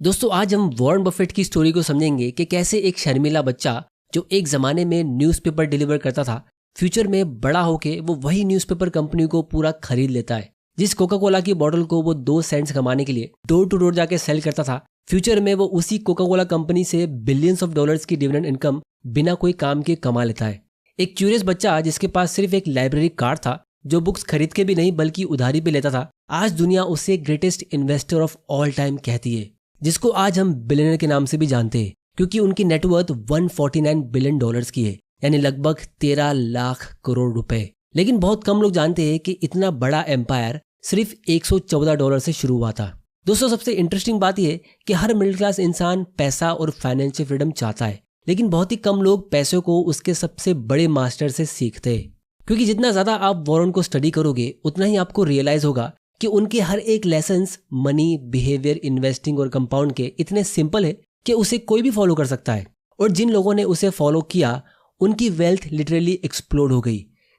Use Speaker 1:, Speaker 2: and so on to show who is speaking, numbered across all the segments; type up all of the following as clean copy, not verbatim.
Speaker 1: दोस्तों आज हम वॉरेन बफेट की स्टोरी को समझेंगे कि कैसे एक शर्मीला बच्चा जो एक जमाने में न्यूज़पेपर डिलीवर करता था, फ्यूचर में बड़ा होके वो वही न्यूज़पेपर कंपनी को पूरा खरीद लेता है। जिस कोका कोला की बॉटल को वो 2 सेंट्स कमाने के लिए डोर टू डोर जाके सेल करता था, फ्यूचर में वो उसी कोका कोला कंपनी से बिलियंस ऑफ डॉलर्स की डिविडेंड इनकम बिना कोई काम के कमा लेता है। एक क्यूरियस बच्चा जिसके पास सिर्फ एक लाइब्रेरी कार्ड था, जो बुक्स खरीद के भी नहीं बल्कि उधारी पे लेता था, आज दुनिया उसे greatest investor of all time कहती है, जिसको आज हम बिलियनर के नाम से भी जानते हैं, क्योंकि उनकी नेटवर्थ 149 बिलियन डॉलर्स की है, यानी लगभग 13 लाख करोड़ रुपए। लेकिन बहुत कम लोग जानते हैं कि इतना बड़ा एम्पायर सिर्फ $114 से शुरू हुआ था। दोस्तों सबसे इंटरेस्टिंग बात यह कि हर मिडिल क्लास इंसान पैसा और फाइनेंशियल फ्रीडम चाहता है, लेकिन बहुत ही कम लोग पैसों को उसके सबसे बड़े मास्टर से सीखते हैं। क्योंकि जितना ज्यादा आप वॉरेन को स्टडी करोगे उतना ही आपको रियलाइज होगा कि उनके हर एक लेसन्स मनी, बिहेवियर, इन्वेस्टिंग और कंपाउंड के इतने सिंपल है कि उसे कोई भी फॉलो कर सकता है। और जिन लोगों ने उसे फॉलो किया उनकी वेल्थ लिटरली एक्सप्लोड हो गई।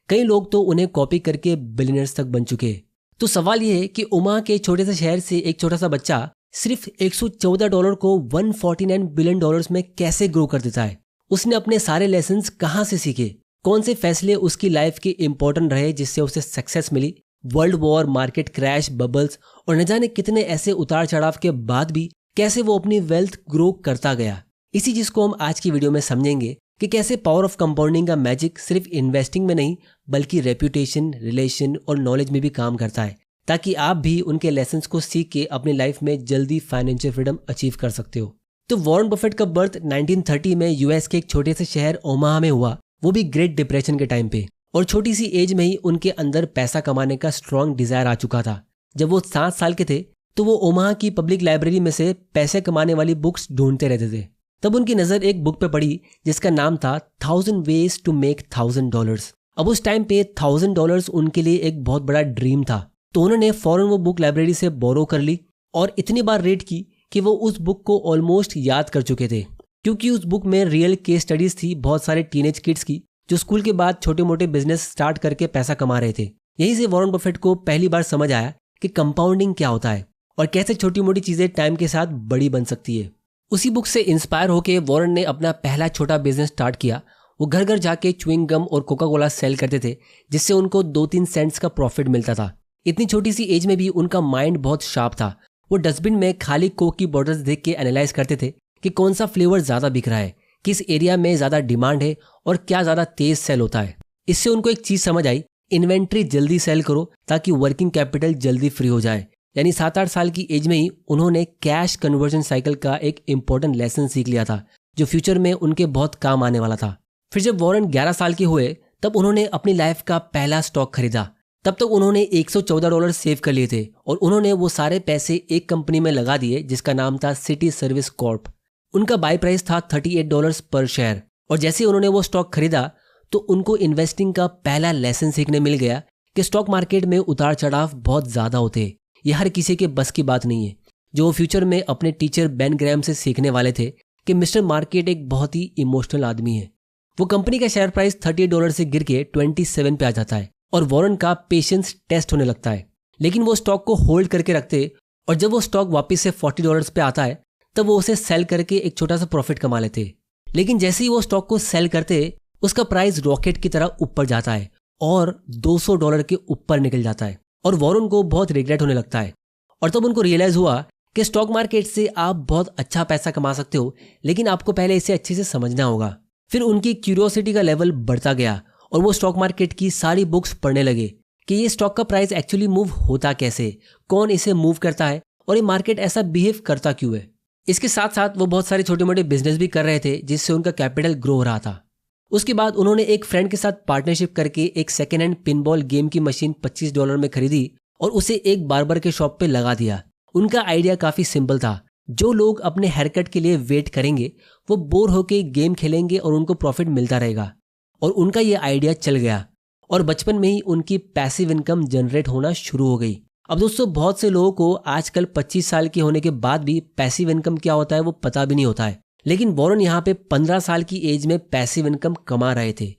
Speaker 1: कई लोग तो उन्हें कॉपी करके बिलियनर्स तक बन चुके। तो सवाल यह है कि ओमाहा के छोटे से शहर से एक छोटा सा बच्चा सिर्फ $114 को 149 बिलियन डॉलर्स में कैसे ग्रो कर देता है। उसने अपने सारे लेसन्स कहाँ से सीखे, कौन से फैसले उसकी लाइफ के इंपॉर्टेंट रहे जिससे उसे सक्सेस मिली। World war, market crash, bubbles और न जाने कितने ऐसे उतार चढ़ाव के बाद भी कैसे वो अपनी वेल्थ ग्रो करता गया। इसी चीज को हम आज की वीडियो में समझेंगे कि कैसे पावर ऑफ कंपाउंडिंग का मैजिक सिर्फ इन्वेस्टिंग में नहीं बल्कि रेप्यूटेशन, रिलेशन और नॉलेज में भी काम करता है, ताकि आप भी उनके लेसन्स को सीख के अपनी लाइफ में जल्दी फाइनेंशियल फ्रीडम अचीव कर सकते हो। तो वॉरेन बफेट का बर्थ 1930 में यूएस के एक छोटे से शहर ओमाहा में हुआ, वो भी ग्रेट डिप्रेशन के टाइम पे। और छोटी सी एज में ही उनके अंदर पैसा कमाने का स्ट्रॉन्ग डिजायर आ चुका था। जब वो 7 साल के थे तो वो ओमाहा की पब्लिक लाइब्रेरी में से पैसे कमाने वाली बुक्स ढूंढते रहते थे। तब उनकी नजर एक बुक पे पड़ी जिसका नाम था 1000 Ways to Make $1000। अब उस टाइम पे $1000 उनके लिए एक बहुत बड़ा ड्रीम था। तो उन्होंने फौरन वो बुक लाइब्रेरी से बोरो कर ली और इतनी बार रीड की कि वो उस बुक को ऑलमोस्ट याद कर चुके थे, क्योंकि उस बुक में रियल केस स्टडीज थी बहुत सारे टीनेज किड्स की जो स्कूल के बाद छोटे मोटे बिजनेस स्टार्ट करके पैसा कमा रहे थे। यहीं से वॉरेन बफेट को पहली बार समझ आया कि कंपाउंडिंग क्या होता है और कैसे छोटी मोटी चीजें टाइम के साथ बड़ी बन सकती है। उसी बुक से इंस्पायर होकर वॉरेन ने अपना पहला छोटा बिजनेस स्टार्ट किया। वो घर घर जाके च्युइंग गम और कोका कोला सेल करते थे, जिससे उनको 2-3 सेंट्स का प्रॉफिट मिलता था। इतनी छोटी सी एज में भी उनका माइंड बहुत शार्प था। वो डस्टबिन में खाली कोक की बॉटल्स देख के एनालाइज करते थे कि कौन सा फ्लेवर ज्यादा बिक रहा है, किस एरिया में ज्यादा डिमांड है और क्या ज्यादा तेज सेल होता है। इससे उनको एक चीज समझ आई, इन्वेंट्री जल्दी सेल करो ताकि वर्किंग कैपिटल जल्दी फ्री हो जाए। यानी 7-8 साल की एज में ही उन्होंने कैश कन्वर्जन साइकिल का एक इंपॉर्टेंट लेसन सीख लिया था, जो फ्यूचर में उनके बहुत काम आने वाला था। फिर जब वॉरेन 11 साल के हुए तब उन्होंने अपनी लाइफ का पहला स्टॉक खरीदा। तब तक उन्होंने $114 सेव कर लिए थे और उन्होंने वो सारे पैसे एक कंपनी में लगा दिए जिसका नाम था सिटी सर्विस कॉर्प। उनका बाय प्राइस था $38 पर शेयर। और जैसे उन्होंने वो स्टॉक खरीदा तो उनको इन्वेस्टिंग का पहला लेसन सीखने मिल गया कि स्टॉक मार्केट में उतार चढ़ाव बहुत ज्यादा होते हैं, ये हर किसी के बस की बात नहीं है। जो वो फ्यूचर में अपने टीचर बेन ग्रैहम से सीखने वाले थे कि मिस्टर मार्केट एक बहुत ही इमोशनल आदमी है। वो कंपनी का शेयर प्राइस $38 से गिर के 27 पे आ जाता है और वॉरेन का पेशेंस टेस्ट होने लगता है। लेकिन वो स्टॉक को होल्ड करके रखते और जब वो स्टॉक वापस से $40 पे आता है तब वो उसे सेल करके एक छोटा सा प्रॉफिट कमा लेते। लेकिन जैसे ही वो स्टॉक को सेल करते उसका प्राइस रॉकेट की तरह ऊपर जाता है और $200 के ऊपर निकल जाता है और वॉरेन को बहुत रिग्रेट होने लगता है। और तब उनको रियलाइज हुआ कि स्टॉक मार्केट से आप बहुत अच्छा पैसा कमा सकते हो, लेकिन आपको पहले इसे अच्छे से समझना होगा। फिर उनकी क्यूरियोसिटी का लेवल बढ़ता गया और वो स्टॉक मार्केट की सारी बुक्स पढ़ने लगे कि ये स्टॉक का प्राइस एक्चुअली मूव होता कैसे, कौन इसे मूव करता है और ये मार्केट ऐसा बिहेव करता क्यों है। इसके साथ साथ वो बहुत सारे छोटे मोटे बिजनेस भी कर रहे थे जिससे उनका कैपिटल ग्रो हो रहा था। उसके बाद उन्होंने एक फ्रेंड के साथ पार्टनरशिप करके एक सेकेंड हैंड पिनबॉल गेम की मशीन $25 में खरीदी और उसे एक बार्बर के शॉप पे लगा दिया। उनका आइडिया काफी सिंपल था, जो लोग अपने हेयरकट के लिए वेट करेंगे वो बोर होके गेम खेलेंगे और उनको प्रॉफिट मिलता रहेगा। और उनका ये आइडिया चल गया और बचपन में ही उनकी पैसिव इनकम जनरेट होना शुरू हो गई। अब दोस्तों बहुत से लोगों को आजकल 25 साल के होने के बाद भी पैसिव इनकम क्या होता है वो पता भी नहीं होता है, लेकिन वॉरेन यहाँ पे 15 साल की एज में पैसिव इनकम कमा रहे थे।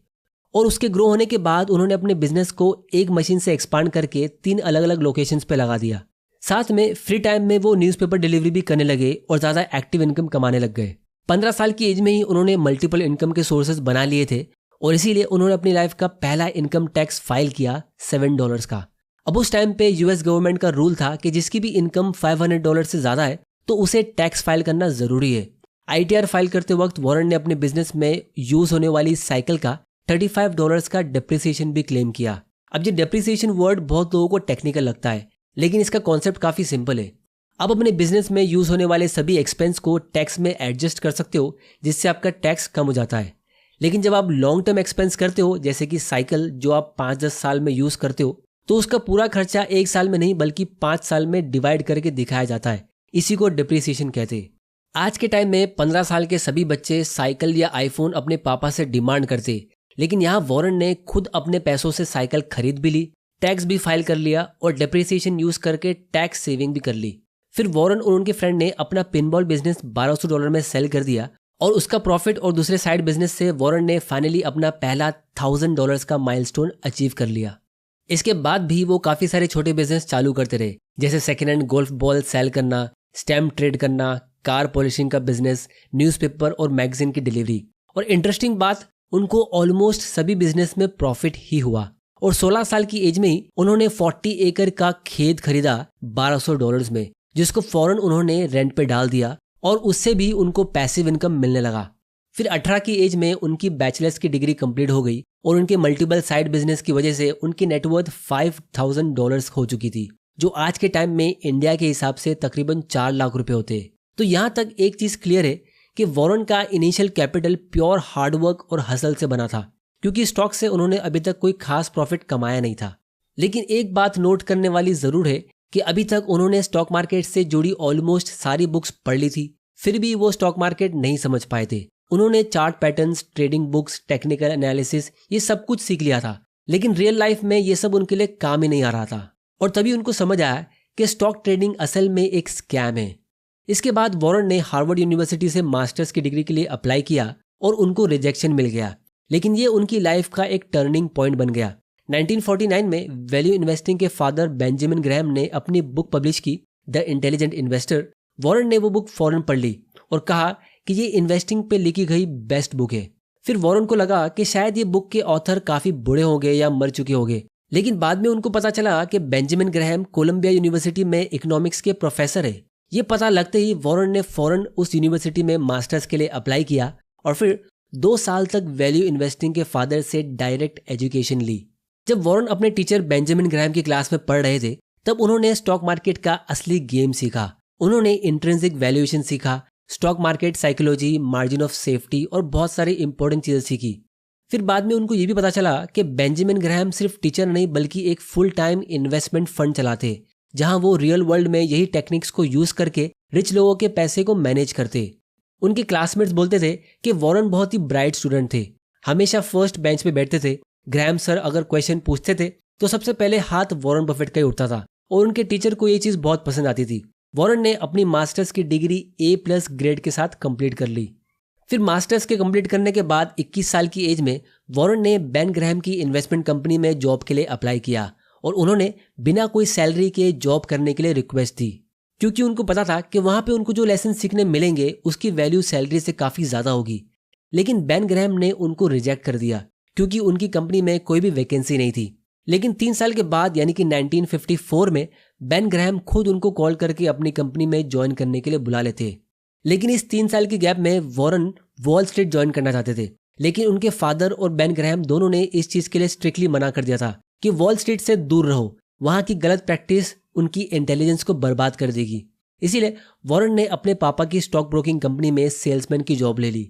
Speaker 1: और उसके ग्रो होने के बाद उन्होंने अपने बिजनेस को एक मशीन से एक्सपांड करके 3 अलग अलग लोकेशंस पे लगा दिया। साथ में फ्री टाइम में वो न्यूज़पेपर डिलीवरी भी करने लगे और ज़्यादा एक्टिव इनकम कमाने लग गए। 15 साल की एज में ही उन्होंने मल्टीपल इनकम के सोर्सेज बना लिए थे और इसीलिए उन्होंने अपनी लाइफ का पहला इनकम टैक्स फाइल किया $7 का। अब उस टाइम पे यूएस गवर्नमेंट का रूल था कि जिसकी भी इनकम $500 से ज़्यादा है तो उसे टैक्स फाइल करना ज़रूरी है। आईटीआर फाइल करते वक्त वॉरेन ने अपने बिजनेस में यूज़ होने वाली साइकिल का $35 का डिप्रिसिएशन भी क्लेम किया। अब ये डिप्रिसिएशन वर्ड बहुत लोगों को टेक्निकल लगता है, लेकिन इसका कॉन्सेप्ट काफ़ी सिंपल है। आप अपने बिजनेस में यूज़ होने वाले सभी एक्सपेंस को टैक्स में एडजस्ट कर सकते हो, जिससे आपका टैक्स कम हो जाता है। लेकिन जब आप लॉन्ग टर्म एक्सपेंस करते हो, जैसे कि साइकिल जो आप 5-10 साल में यूज़ करते हो, तो उसका पूरा खर्चा 1 साल में नहीं बल्कि 5 साल में डिवाइड करके दिखाया जाता है। इसी को डिप्रिसिएशन कहते हैं। आज के टाइम में 15 साल के सभी बच्चे साइकिल या आईफोन अपने पापा से डिमांड करते, लेकिन यहाँ वॉरेन ने खुद अपने पैसों से साइकिल खरीद भी ली, टैक्स भी फाइल कर लिया और डिप्रिसिएशन यूज करके टैक्स सेविंग भी कर ली। फिर वॉरेन और उनके फ्रेंड ने अपना पिनबॉल बिजनेस $1200 में सेल कर दिया और उसका प्रॉफिट और दूसरे साइड बिजनेस से वॉरेन ने फाइनली अपना पहला $1000 का माइलस्टोन अचीव कर लिया। इसके बाद भी वो काफी सारे छोटे बिजनेस चालू करते रहे, जैसे second hand golf ball sale करना, स्टैम्प ट्रेड करना, कार पॉलिशिंग का बिजनेस, न्यूज़पेपर और मैगजीन की डिलीवरी। और इंटरेस्टिंग बात, उनको ऑलमोस्ट सभी बिजनेस में प्रॉफिट ही हुआ और 16 साल की एज में ही उन्होंने 40 एकड़ का खेत खरीदा $1200 में, जिसको फौरन उन्होंने रेंट पे डाल दिया और उससे भी उनको पैसिव इनकम मिलने लगा। फिर 18 की एज में उनकी बैचलर्स की डिग्री कंप्लीट हो गई और उनके मल्टीपल साइड बिजनेस की वजह से उनकी नेटवर्थ $5000 हो चुकी थी, जो आज के टाइम में इंडिया के हिसाब से तकरीबन 4 लाख रुपए होते हैं। तो यहाँ तक एक चीज क्लियर है कि वॉरेन का इनिशियल कैपिटल प्योर हार्डवर्क और हसल से बना था, क्योंकि स्टॉक से उन्होंने अभी तक कोई खास प्रॉफिट कमाया नहीं था। लेकिन एक बात नोट करने वाली जरूर है कि अभी तक उन्होंने स्टॉक मार्केट से जुड़ी ऑलमोस्ट सारी बुक्स पढ़ ली थी, फिर भी वो स्टॉक मार्केट नहीं समझ पाए थे। उन्होंने chart patterns, trading books, technical analysis ये सब कुछ सीख लिया था, लेकिन रियल लाइफ में ये सब उनके लिए काम ही नहीं आ रहा था। और तभी उनको समझ आया कि स्टॉक ट्रेडिंग असल में एक स्कैम है। इसके बाद वॉरेन ने हार्वर्ड यूनिवर्सिटी से मास्टर्स की डिग्री के लिए अप्लाई किया और उनको रिजेक्शन मिल गया, लेकिन ये उनकी लाइफ का एक टर्निंग पॉइंट बन गया। 1949 में वैल्यू इन्वेस्टिंग के फादर बेंजामिन ग्रैहम ने अपनी बुक पब्लिश की, द इंटेलिजेंट इन्वेस्टर। वॉरेन ने वो बुक फौरन पढ़ ली और कहा कि ये इन्वेस्टिंग पे लिखी गई बेस्ट बुक है। फिर वॉरेन को लगा कि शायद ये बुक के ऑथर काफी बूढ़े हो गए या मर चुके हो गए, लेकिन बाद में उनको पता चला कि बेंजामिन ग्रैहम कोलंबिया यूनिवर्सिटी में इकोनॉमिक्स के प्रोफेसर है। ये पता लगते ही वॉरेन ने फौरन उस यूनिवर्सिटी में मास्टर्स के लिए अप्लाई किया और फिर 2 साल तक वैल्यू इन्वेस्टिंग के फादर से डायरेक्ट एजुकेशन ली। जब वॉरेन अपने टीचर बेंजामिन ग्रैहम की क्लास में पढ़ रहे थे, तब उन्होंने स्टॉक मार्केट का असली गेम सीखा। उन्होंने इंट्रिंसिक वैल्यूएशन सीखा, stock market psychology, margin of safety और बहुत सारी इंपॉर्टेंट चीजें सीखी। फिर बाद में उनको ये भी पता चला कि बेंजामिन ग्रैहम सिर्फ टीचर नहीं बल्कि एक फुल टाइम इन्वेस्टमेंट फंड चलाते, जहां वो रियल वर्ल्ड में यही टेक्निक्स को यूज करके रिच लोगों के पैसे को मैनेज करते। उनके क्लासमेट्स बोलते थे कि वॉरेन बहुत ही ब्राइट स्टूडेंट थे, हमेशा फर्स्ट बेंच पे बैठते थे। ग्रैहम सर अगर क्वेश्चन पूछते थे तो सबसे पहले हाथ वॉरेन बफेट का ही उठता था और उनके टीचर को ये चीज बहुत पसंद आती थी। वॉरेन ने अपनी मास्टर्स की डिग्री A+ ग्रेड के साथ कंप्लीट कर ली। फिर मास्टर्स के कंप्लीट करने के बाद 21 साल की एज में वॉरेन ने बेन ग्रैहम की इन्वेस्टमेंट कंपनी में जॉब के लिए अप्लाई किया और उन्होंने बिना कोई सैलरी के जॉब करने के लिए रिक्वेस्ट दी, क्योंकि उनको पता था कि वहां पे उनको जो लेसन सीखने मिलेंगे उसकी वैल्यू सैलरी से काफी ज्यादा होगी। लेकिन बेन ग्रैहम ने उनको रिजेक्ट कर दिया क्योंकि उनकी कंपनी में कोई भी वैकेंसी नहीं थी। लेकिन 3 साल के बाद यानी कि 1954 में बेन ग्रैहम खुद उनको कॉल करके अपनी कंपनी में ज्वाइन करने के लिए बुला लेते। लेकिन इस 3 साल के गैप में वॉरेन वॉल स्ट्रीट ज्वाइन करना चाहते थे, लेकिन उनके फादर और बेन ग्रैहम दोनों ने इस चीज के लिए स्ट्रिक्टली मना कर दिया था कि वॉल स्ट्रीट से दूर रहो, वहां की गलत प्रैक्टिस उनकी इंटेलिजेंस को बर्बाद कर देगी। इसीलिए वॉरेन ने अपने पापा की स्टॉक ब्रोकिंग कंपनी में सेल्समैन की जॉब ले ली।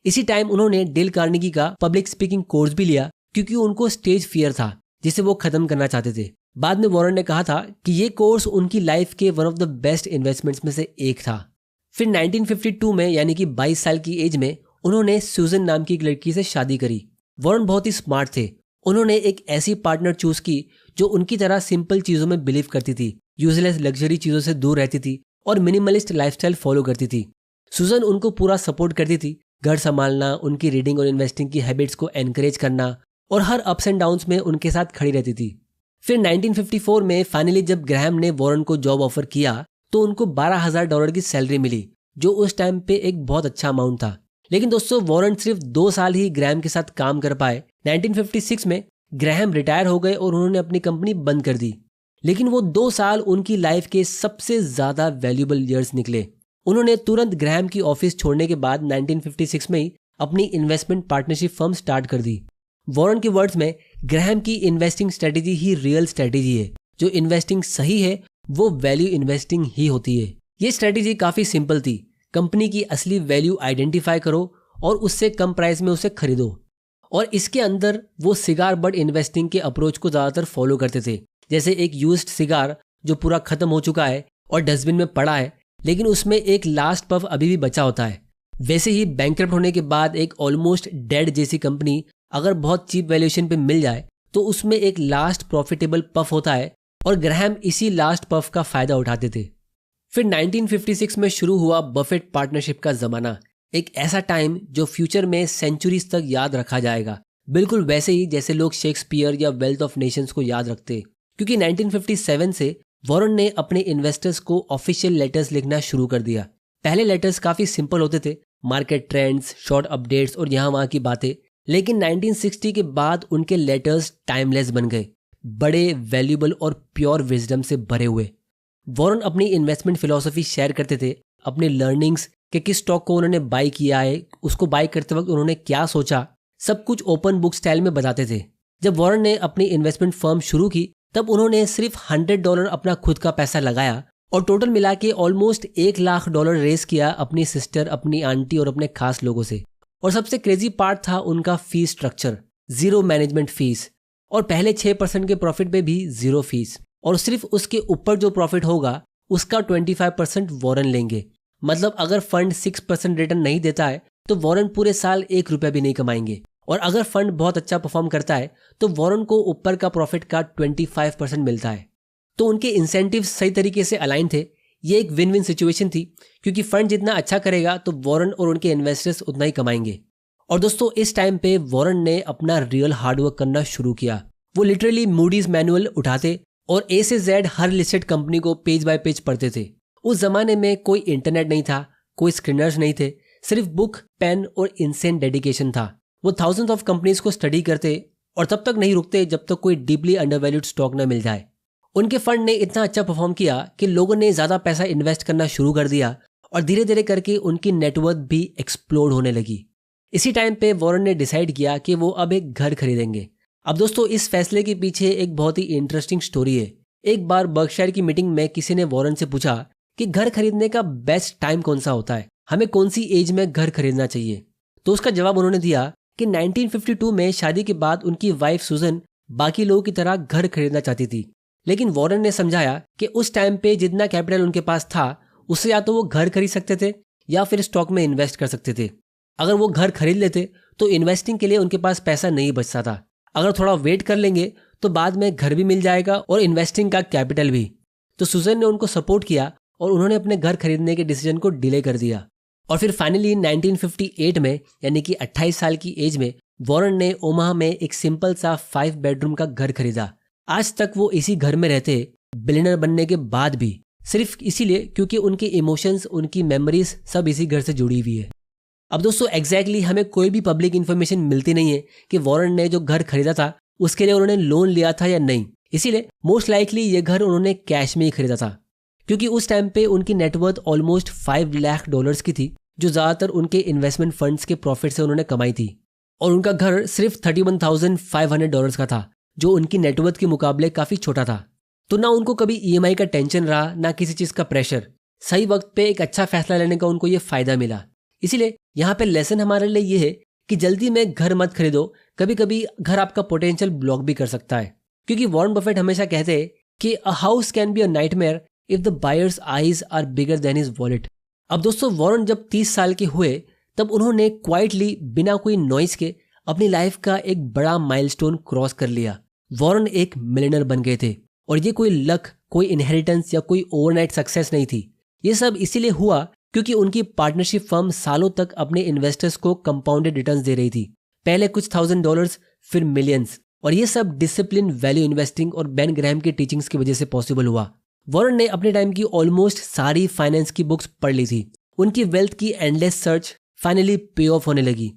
Speaker 1: इसी टाइम उन्होंने डेल कार्नेगी का पब्लिक स्पीकिंग कोर्स भी लिया, क्योंकि उनको स्टेज फियर था जिसे वो खत्म करना चाहते थे। बाद में वॉरेन ने कहा था कि ये कोर्स उनकी लाइफ के one of the best investments में से एक था। फिर 1952 में यानी कि 22 साल की एज में उन्होंने सूजन नाम की एक लड़की से शादी करी। वॉरेन बहुत ही स्मार्ट थे। उन्होंने एक ऐसी पार्टनर चूज की जो उनकी तरह सिंपल चीजों में बिलीव करती थी, यूजलेस लग्जरी चीजों से दूर रहती थी और मिनिमलिस्ट लाइफस्टाइल फॉलो करती थी। सूजन उनको पूरा सपोर्ट करती थी, घर संभालना, उनकी रीडिंग और इन्वेस्टिंग की हैबिट्स को एनकरेज करना और हर अप्स एंड डाउन्स में उनके साथ खड़ी रहती थी। फिर 1954 में फाइनली जब ग्रैहम ने वॉरेन को जॉब ऑफर किया तो उनको $12,000 की सैलरी मिली, जो उस टाइम पे एक बहुत अच्छा अमाउंट था। लेकिन दोस्तों वॉरेन सिर्फ 2 साल ही ग्रैहम के साथ काम कर पाए। 1956 में ग्रैहम रिटायर हो गए और उन्होंने अपनी कंपनी बंद कर दी। लेकिन वो 2 साल उनकी लाइफ के सबसे ज्यादा वैल्यूएबल ईयर्स निकले। उन्होंने तुरंत ग्रैहम की ऑफिस छोड़ने के बाद 1956 में ही अपनी इन्वेस्टमेंट पार्टनरशिप फर्म स्टार्ट कर दी। वॉरेन के वर्ड्स में ग्रैहम की इन्वेस्टिंग स्ट्रेटेजी ही रियल स्ट्रेटेजी है। जो इन्वेस्टिंग सही है वो वैल्यू इन्वेस्टिंग ही होती है। ये स्ट्रेटेजी काफी सिंपल थी। कंपनी की असली वैल्यू आइडेंटिफाई करो और उससे कम प्राइस में उसे खरीदो। और इसके अंदर वो सिगार बट इन्वेस्टिंग के अप्रोच को ज्यादातर फॉलो करते थे। जैसे एक यूज्ड सिगार जो पूरा खत्म हो चुका है और डस्टबिन में पड़ा है, लेकिन उसमें एक लास्ट पफ अभी भी बचा होता है। वैसे ही बैंकरप्ट होने के बाद एक ऑलमोस्ट डेड जैसी कंपनी अगर बहुत चीप वैल्यूएशन पे मिल जाए तो उसमें एक लास्ट प्रॉफिटेबल पफ होता है और ग्रैहम इसी लास्ट पफ का फायदा उठाते थे। फिर 1956 में शुरू हुआ बफेट पार्टनरशिप का जमाना, एक ऐसा टाइम जो फ्यूचर में सेंचुरीज तक याद रखा जाएगा, बिल्कुल वैसे ही जैसे लोग शेक्सपियर या वेल्थ ऑफ नेशंस को याद रखते। क्योंकि 1957 से वॉरेन ने अपने इन्वेस्टर्स को ऑफिशियल लेटर्स लिखना शुरू कर दिया। पहले लेटर्स काफी सिंपल होते थे, मार्केट ट्रेंड्स, शॉर्ट अपडेट्स और यहाँ वहाँ की बातें। लेकिन 1960 के बाद उनके लेटर्स टाइमलेस बन गए, बड़े, वैल्यूएबल और प्योर विजडम से भरे हुए। वॉरेन अपनी इन्वेस्टमेंट फिलॉसफी शेयर करते थे, अपने लर्निंग्स कि किस स्टॉक को उन्होंने बाय किया है, उसको बाय करते वक्त उन्होंने क्या सोचा, सब कुछ ओपन बुक स्टाइल में बताते थे। जब वॉरेन ने अपनी इन्वेस्टमेंट फर्म शुरू की तब उन्होंने सिर्फ $100 अपना खुद का पैसा लगाया और टोटल मिला के ऑलमोस्ट $1 लाख रेस किया अपनी सिस्टर, अपनी आंटी और अपने खास लोगों से। और सबसे क्रेजी पार्ट था उनका फीस स्ट्रक्चर, 0 मैनेजमेंट फीस और पहले 6% के प्रॉफिट पे भी 0 फीस, और सिर्फ उसके ऊपर जो प्रॉफिट होगा उसका 25% वॉरेन लेंगे। मतलब अगर फंड 6% रिटर्न नहीं देता है तो वॉरेन पूरे साल ₹1 भी नहीं कमाएंगे, और अगर फंड बहुत अच्छा परफॉर्म करता है तो वॉरेन को ऊपर का प्रॉफिट का 25% मिलता है। तो उनके इंसेंटिव सही तरीके से अलाइन थे। ये एक विन विन सिचुएशन थी, क्योंकि फंड जितना अच्छा करेगा तो वॉरेन और उनके इन्वेस्टर्स उतना ही कमाएंगे। और दोस्तों इस टाइम पे वॉरेन ने अपना रियल हार्डवर्क करना शुरू किया। वो लिटरली मूडीज मैनुअल उठाते और A से Z हर लिस्टेड कंपनी को पेज बाय पेज पढ़ते थे। उस जमाने में कोई इंटरनेट नहीं था, कोई स्क्रीनर्स नहीं थे, सिर्फ बुक, पेन और इनसेन डेडिकेशन था। वो थाउजेंड्स ऑफ कंपनीज को स्टडी करते और तब तक नहीं रुकते जब तक कोई डीपली अंडरवैल्यूड स्टॉक न मिल जाए। उनके फंड ने इतना अच्छा परफॉर्म किया कि लोगों ने ज्यादा पैसा इन्वेस्ट करना शुरू कर दिया और धीरे धीरे करके उनकी नेटवर्थ भी एक्सप्लोड होने लगी। इसी टाइम पे वॉरेन ने डिसाइड किया कि वो अब एक घर खरीदेंगे। अब दोस्तों इस फैसले के पीछे एक बहुत ही इंटरेस्टिंग स्टोरी है। एक बार बर्कशायर की मीटिंग में किसी ने वॉरेन से पूछा कि घर खरीदने का बेस्ट टाइम कौन सा होता है, हमें कौन सी एज में घर खरीदना चाहिए। तो उसका जवाब उन्होंने दिया कि 1952 में शादी के बाद उनकी वाइफ सुजन बाकी लोगों की तरह घर खरीदना चाहती थी। लेकिन वॉरेन ने समझाया कि उस टाइम पे जितना कैपिटल उनके पास था उससे या तो वो घर खरीद सकते थे या फिर स्टॉक में इन्वेस्ट कर सकते थे। अगर वो घर खरीद लेते तो इन्वेस्टिंग के लिए उनके पास पैसा नहीं बचता था। अगर थोड़ा वेट कर लेंगे तो बाद में घर भी मिल जाएगा और इन्वेस्टिंग का कैपिटल भी। तो सुजन ने उनको सपोर्ट किया और उन्होंने अपने घर खरीदने के डिसीजन को डिले कर दिया। और फिर फाइनली 1958 में, यानी कि 28 साल की एज में, वॉरेन ने ओमाहा में एक सिंपल सा 5 बेडरूम का घर खरीदा। आज तक वो इसी घर में रहते, बिलियनर बनने के बाद भी, सिर्फ इसीलिए क्योंकि उनके इमोशंस, उनकी मेमोरीज सब इसी घर से जुड़ी हुई है। अब दोस्तों एग्जैक्टली हमें कोई भी पब्लिक इन्फॉर्मेशन मिलती नहीं है कि वॉरेन ने जो घर खरीदा था उसके लिए उन्होंने लोन लिया था या नहीं। इसीलिए मोस्ट लाइकली ये घर उन्होंने कैश में ही खरीदा था, क्योंकि उस टाइम पे उनकी नेटवर्थ ऑलमोस्ट $5 लाख की थी, जो ज्यादातर उनके इन्वेस्टमेंट फंड्स के प्रॉफिट से उन्होंने कमाई थी। और उनका घर सिर्फ $31,500 का था, जो उनकी नेटवर्थ के मुकाबले काफी छोटा था। तो ना उनको कभी EMI का टेंशन रहा, ना किसी चीज का प्रेशर। सही वक्त पे एक अच्छा फैसला लेने का उनको ये फायदा मिला। इसीलिए यहाँ पे लेसन हमारे लिए ये है कि जल्दी में घर मत खरीदो। कभी कभी घर आपका पोटेंशियल ब्लॉक भी कर सकता है, क्योंकि वॉरेन बफेट हमेशा कहते हैं कि a house can be a nightmare if the buyer's eyes are bigger than his wallet. अब दोस्तों वॉरेन जब 30 साल के हुए तब उन्होंने क्वाइटली, बिना कोई नॉइस के, अपनी लाइफ का एक बड़ा माइलस्टोन क्रॉस कर लिया। वॉरेन एक मिलियनर बन गए थे, और ये कोई लक, कोई इनहेरिटेंस या कोई ओवरनाइट सक्सेस नहीं थी। ये सब इसीलिए हुआ क्योंकि उनकी पार्टनरशिप फर्म सालों तक अपने इन्वेस्टर्स को कंपाउंडेड रिटर्न्स दे रही थी। पहले कुछ $1,000, फिर मिलियंस, और ये सब डिसिप्लिन, वैल्यू इन्वेस्टिंग और बेन ग्रैहम की टीचिंग्स की वजह से पॉसिबल हुआ। वॉरेन ने अपने टाइम की ऑलमोस्ट सारी फाइनेंस की बुक्स पढ़ ली थी। उनकी वेल्थ की एंडलेस सर्च फाइनली पे ऑफ होने लगी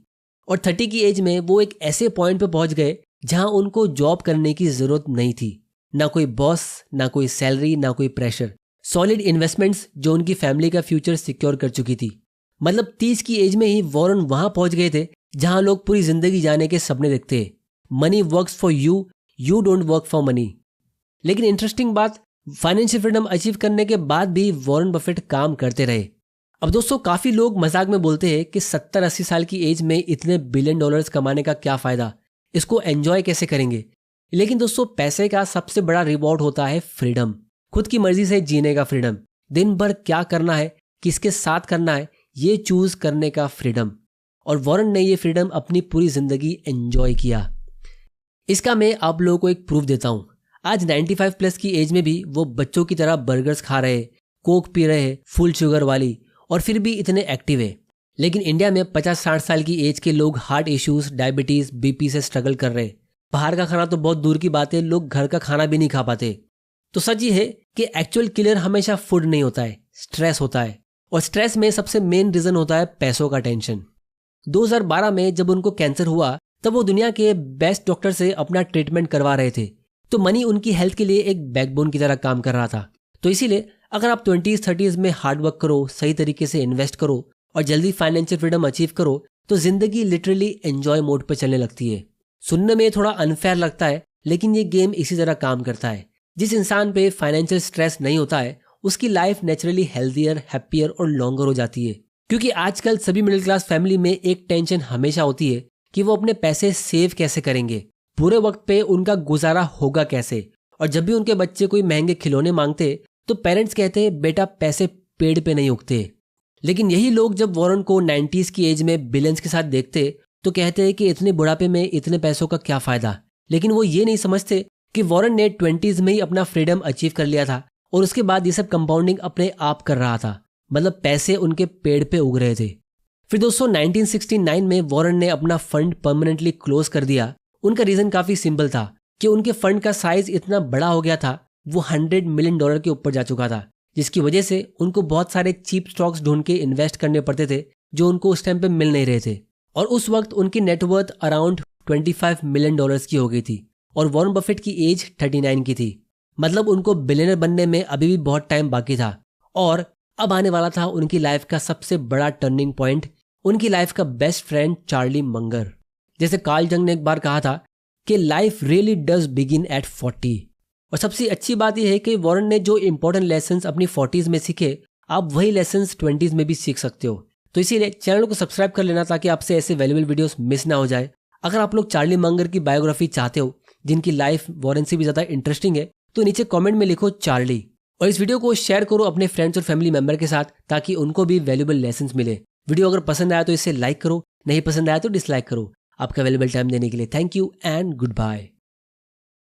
Speaker 1: और 30 की एज में वो एक ऐसे पॉइंट पे पहुंच गए जहां उनको जॉब करने की जरूरत नहीं थी। ना कोई बॉस, ना कोई सैलरी, ना कोई प्रेशर। सॉलिड इन्वेस्टमेंट्स जो उनकी फैमिली का फ्यूचर सिक्योर कर चुकी थी। मतलब 30 की एज में ही वॉरेन वहां पहुंच गए थे जहां लोग पूरी जिंदगी जाने के सपने देखते हैं। Money works for you, you don't work for money. लेकिन इंटरेस्टिंग बात, फाइनेंशियल फ्रीडम अचीव करने के बाद भी वॉरेन बफेट काम करते रहे। अब दोस्तों, काफी लोग मजाक में बोलते हैं कि 70-80 साल की एज में इतने बिलियन डॉलर्स कमाने का क्या फायदा, इसको एंजॉय कैसे करेंगे। लेकिन दोस्तों, पैसे का सबसे बड़ा रिवॉर्ड होता है फ्रीडम, खुद की मर्जी से जीने का फ्रीडम, दिन भर क्या करना है, किसके साथ करना है, ये चूज करने का फ्रीडम। और वॉरेन ने ये फ्रीडम अपनी पूरी जिंदगी एंजॉय किया। इसका मैं आप लोगों को एक प्रूफ देता हूं। आज 95 प्लस की एज में भी वो बच्चों की तरह बर्गर्स खा रहे, कोक पी रहे, फुल शुगर वाली, और फिर भी इतने एक्टिव है। लेकिन इंडिया में 50-60 साल की एज के लोग हार्ट इश्यूज, डायबिटीज, बीपी से स्ट्रगल कर रहे। बाहर का खाना तो बहुत दूर की बात है, लोग घर का खाना भी नहीं खा पाते। तो सच ये है कि एक्चुअल किलर हमेशा फूड नहीं होता है, स्ट्रेस होता है। और स्ट्रेस में सबसे मेन रीजन होता है पैसों का टेंशन। 2012 में जब उनको कैंसर हुआ तब वो दुनिया के बेस्ट डॉक्टर से अपना ट्रीटमेंट करवा रहे थे। तो मनी उनकी हेल्थ के लिए एक बैकबोन की तरह काम कर रहा था। तो इसीलिए अगर आप 20s-30s में हार्ड वर्क करो, सही तरीके से इन्वेस्ट करो और जल्दी फाइनेंशियल फ्रीडम अचीव करो तो जिंदगी लिटरली एंजॉय मोड पर चलने लगती है। सुनने में थोड़ा अनफेयर लगता है, लेकिन ये गेम इसी तरह काम करता है। जिस इंसान पे फाइनेंशियल स्ट्रेस नहीं होता है उसकी लाइफ नेचुरली हेल्थियर, हैप्पियर और लॉन्गर हो जाती है। क्योंकि आजकल सभी मिडिल क्लास फैमिली में एक टेंशन हमेशा होती है कि वो अपने पैसे सेव कैसे करेंगे, बुरे वक्त पे उनका गुजारा होगा कैसे। और जब भी उनके बच्चे कोई महंगे खिलौने मांगते तो पेरेंट्स कहते हैं बेटा पैसे पेड़ पे नहीं उगते। लेकिन यही लोग जब वॉरेन को 90s की एज में बिलियंस के साथ देखते तो कहते हैं कि इतने बुढ़ापे में इतने पैसों का क्या फायदा। लेकिन वो ये नहीं समझते कि वॉरेन ने 20s में ही अपना फ्रीडम अचीव कर लिया था और उसके बाद ये सब कंपाउंडिंग अपने आप कर रहा था। मतलब पैसे उनके पेड़ पे उग रहे थे। फिर दोस्तों 1969 में वॉरेन ने अपना फंड परमानेंटली क्लोज कर दिया। उनका रीजन काफी सिंपल था कि उनके फंड का साइज इतना बड़ा हो गया था, वो $100 मिलियन के ऊपर जा चुका था, जिसकी वजह से उनको बहुत सारे चीप स्टॉक्स ढूंढ के इन्वेस्ट करने पड़ते थे जो उनको उस टाइम पे मिल नहीं रहे थे। और उस वक्त उनकी नेटवर्थ अराउंड $25 मिलियन की हो गई थी और वॉरेन बफेट की एज 39 की थी। मतलब उनको बिलियनर बनने में अभी भी बहुत टाइम बाकी था। और अब आने वाला था उनकी लाइफ का सबसे बड़ा टर्निंग पॉइंट, उनकी लाइफ का बेस्ट फ्रेंड चार्ली मंगर। जैसे कार्ल जंग ने एक बार कहा था कि life really does begin eight 40। और सबसे अच्छी बात यह है कि वॉरेन ने जो इंपॉर्टेंट लेसन्स अपनी 40s में सीखे, आप वही लेसन्स 20s में भी सीख सकते हो। तो इसीलिए चैनल को सब्सक्राइब कर लेना ताकि आपसे ऐसे वैल्यूएबल वीडियोस मिस ना हो जाए। अगर आप लोग चार्ली मंगर की बायोग्राफी चाहते हो जिनकी लाइफ वॉरेन से भी ज्यादा इंटरेस्टिंग है तो नीचे कमेंट में लिखो चार्ली। और इस वीडियो को शेयर करो अपने फ्रेंड्स और फैमिली मेंबर के साथ ताकि उनको भी वैल्यूएबल लेसन्स मिले। वीडियो अगर पसंद आया तो इसे लाइक करो, नहीं पसंद आया तो डिसलाइक करो। आपका वैल्यूएबल टाइम देने के लिए thank you and good bye.